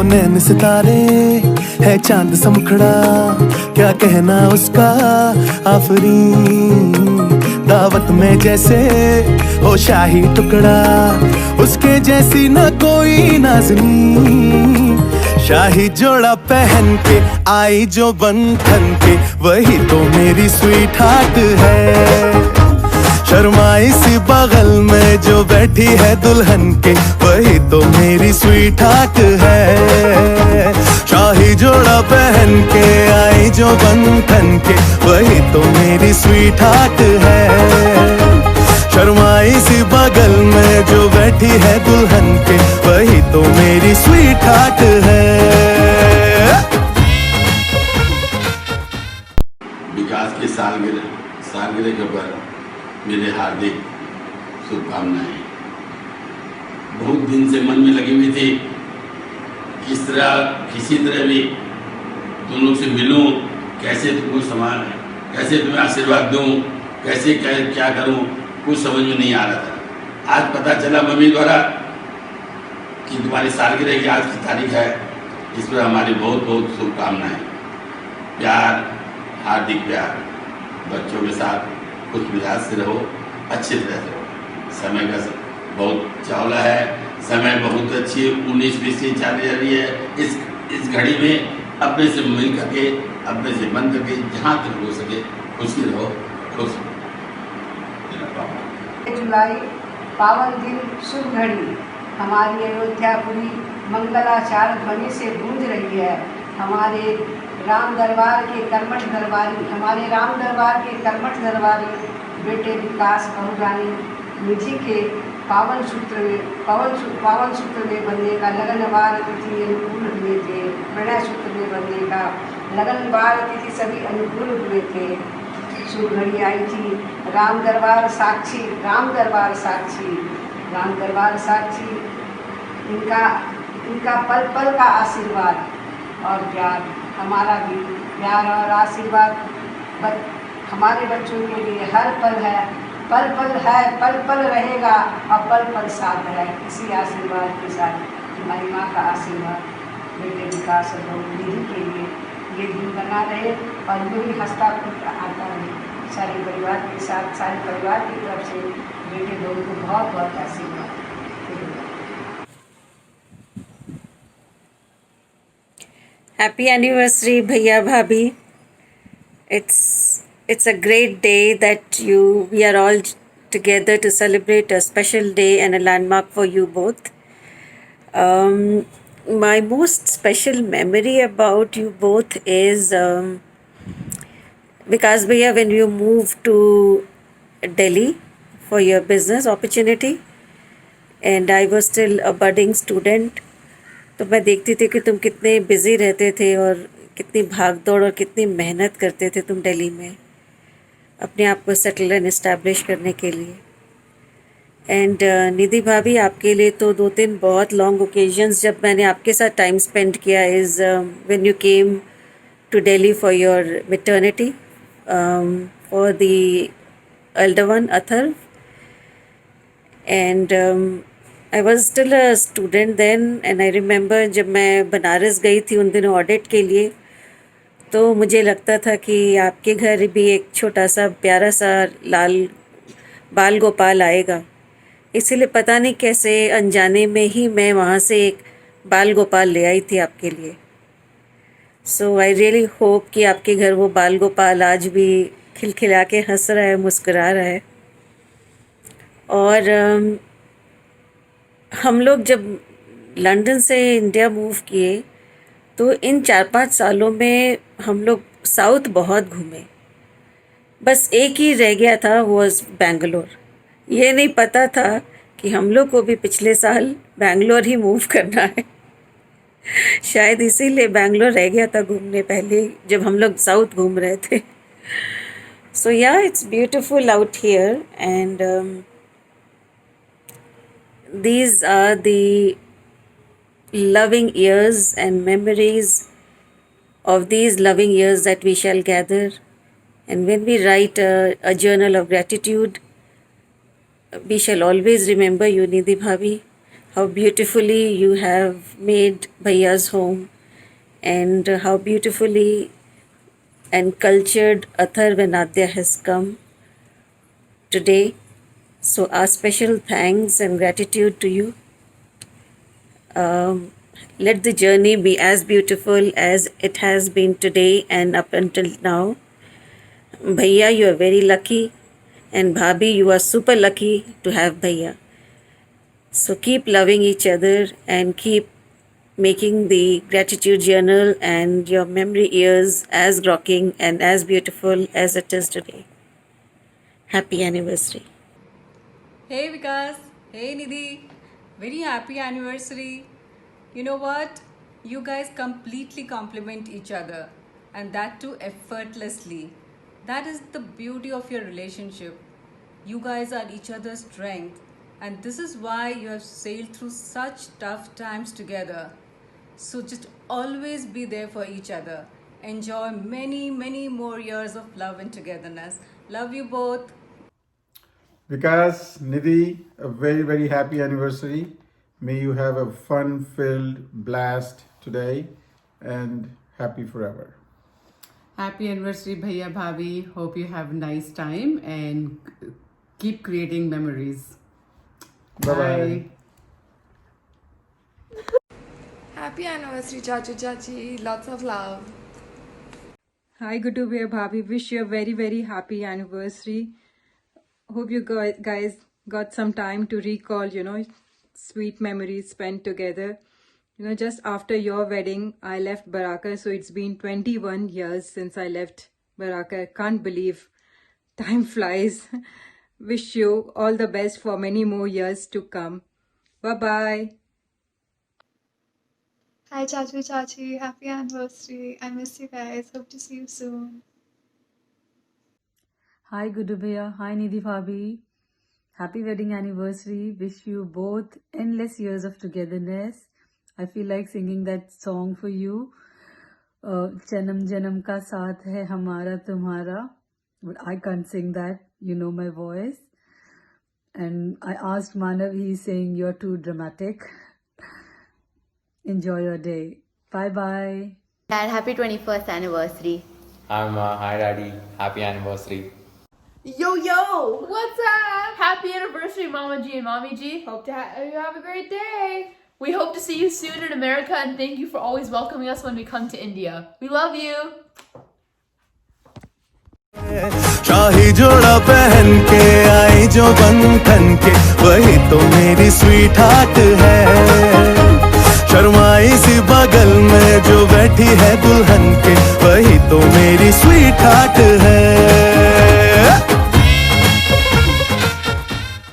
नैन सितारे है चांद सा मुखड़ा, क्या कहना उसका आफरीन। दावत में जैसे हो शाही टुकड़ा, उसके जैसी न कोई नाज़नीन। शाही जोड़ा पहन के आई जो बंधन के, वही तो मेरी स्वीट हार्ट है। शर्माई सी बगल में जो बैठी है दुल्हन के, वही तो मेरी स्वीट हार्ट है। शाही जोड़ा पहन के आई जो बंधन के, वही तो मेरी स्वीट हार्ट है। शर्माई सी बगल में जो बैठी है दुल्हन के, वही तो मेरी स्वीट हार्ट है। विकास की सालगिरह के पर मेरे हार्दिक शुभकामनाएं। बहुत दिन से मन में लगी हुई थी, किस तरह किसी तरह भी तुम लोग से मिलूं, कैसे तुमको समान कैसे तुम्हें आशीर्वाद दूं, कैसे क्या करूं, कुछ समझ में नहीं आ रहा था। आज पता चला मम्मी द्वारा कि तुम्हारी सालगिरह की आज की तारीख है। इस पर हमारी बहुत बहुत शुभकामनाएं। प्यार, हार्दिक प्यार। बच्चों के साथ कुछ मिजाज से रहो, अच्छी तरह से रहो। समय का बहुत चावला है, समय बहुत अच्छी 19-20 चाली जा रही है। इस घड़ी में अपने से मिल करके, अपने से बन करके जहाँ तक हो सके खुशी रहो, खुश रहो। जुलाई पावन दिन, शुभ घड़ी, हमारी अयोध्यापुरी मंगलाचार ध्वनि से गूंज रही है। हमारे राम दरबार के कर्मठ दरबारी बेटे विकास बहुरानी निधि के पावन सूत्र में बनने का लगनवार तिथि अनुकूल हुए थे। प्रणय सूत्र में बनने का लगनवार तिथि सभी अनुकूल हुए थे। शुभ घड़ी आई थी। राम दरबार साक्षी, इनका पल पल का आशीर्वाद और प्यार, हमारा भी प्यार और आशीर्वाद हमारे बच्चों के लिए हर पल है, पल पल रहेगा और पल पल साथ है। इसी आशीर्वाद के साथ हमारी माँ का आशीर्वाद बेटे विकास और निधि के लिए ये दिन बना रहे और यूँ हंसता फुलता आता रहे। सारे परिवार के साथ, सारे परिवार की तरफ से बेटे दोनों को बहुत बहुत आशीर्वाद। Happy anniversary, Bhaiya Bhabhi. It's a great day that we are all together to celebrate a special day and a landmark for you both. My most special memory about you both is because Bhaiya, when you moved to Delhi for your business opportunity and I was still a budding student, तो मैं देखती थी कि तुम कितने busy रहते थे और कितनी भाग दौड़ और कितनी मेहनत करते थे तुम दिल्ली में अपने आप को सेटल एंड इस्टेब्लिश करने के लिए। एंड निधि भाभी, आपके लिए तो 2-3 बहुत लॉन्ग ओकेजन्स जब मैंने आपके साथ टाइम स्पेंड किया is when you came to Delhi for your maternity for the elder one Atharv. And I was still a student then and I remember जब मैं बनारस गई थी उन दिनों ऑडिट के लिए, तो मुझे लगता था कि आपके घर भी एक छोटा सा प्यारा सा लाल बाल गोपाल आएगा। इसीलिए पता नहीं कैसे अनजाने में ही मैं वहाँ से एक बाल गोपाल ले आई थी आपके लिए। सो आई रियली होप कि आपके घर वो बाल गोपाल आज भी खिलखिला के हंस रहा है, मुस्कुरा रहा है। और हम लोग जब लंदन से इंडिया मूव किए तो इन 4-5 सालों में हम लोग साउथ बहुत घूमे। बस एक ही रह गया था, वॉज बेंगलोर। ये नहीं पता था कि हम लोग को भी पिछले साल बेंगलोर ही मूव करना है। शायद इसीलिए बेंगलोर रह गया था घूमने पहले जब हम लोग साउथ घूम रहे थे। सो या, it's beautiful out here and these are the loving years and memories of these loving years that we shall gather. And when we write a journal of gratitude, we shall always remember you, Nidhi Bhabhi. how beautifully you have made Bhaiya's home, and how beautifully and cultured Atharv and Adya has come today. So our special thanks and gratitude to you. Let the journey be as beautiful as it has been today and up until now. Bhaiya, you are very lucky, and Bhabhi, you are super lucky to have Bhaiya. So keep loving each other and keep making the gratitude journal and your memory years as rocking and as beautiful as it is today. Happy anniversary. Hey Vikas, hey Nidhi, very happy anniversary. You know what? You guys completely complement each other, and that too effortlessly. That is the beauty of your relationship. You guys are each other's strength, and this is why you have sailed through such tough times together. So just always be there for each other. Enjoy many, many more years of love and togetherness. Love you both. Vikas, Nidhi, a very, very happy anniversary. May you have a fun-filled blast today and happy forever. Happy anniversary, Bhaiya Bhabhi. Hope you have a nice time and keep creating memories. Bye-bye. Happy anniversary, Chachu Chachi. Lots of love. Hi, Guddu Bhaiya Bhabhi. Wish you a very, very happy anniversary. Hope you guys got some time to recall, sweet memories spent together. Just after your wedding, I left Baraka. So it's been 21 years since I left Baraka. I can't believe time flies. Wish you all the best for many more years to come. Bye-bye. Hi, Chachu Chachi. Happy anniversary. I miss you guys. Hope to see you soon. Hi Guddu Bhaiya, hi Nidhi Bhabhi. Happy wedding anniversary. Wish you both endless years of togetherness. I feel like singing that song for you. Janam Janam Ka Saath Hai Hamara Tumhara. But I can't sing that. You know my voice. And I asked Manav, he's saying you're too dramatic. Enjoy your day. Bye-bye. Dad, happy 21st anniversary. Hi Daddy, happy anniversary. Yo, yo! What's up? Happy anniversary, Mama G and Mommy G. Hope you have a great day. We hope to see you soon in America, and thank you for always welcoming us when we come to India. We love you. शाही जोड़ा पहन के आई जो बंधन के, वही तो मेरी sweet heart है। शर्माई सी बगल में जो बैठी है दुल्हन के, वही तो मेरी स्वीट हार्ट है।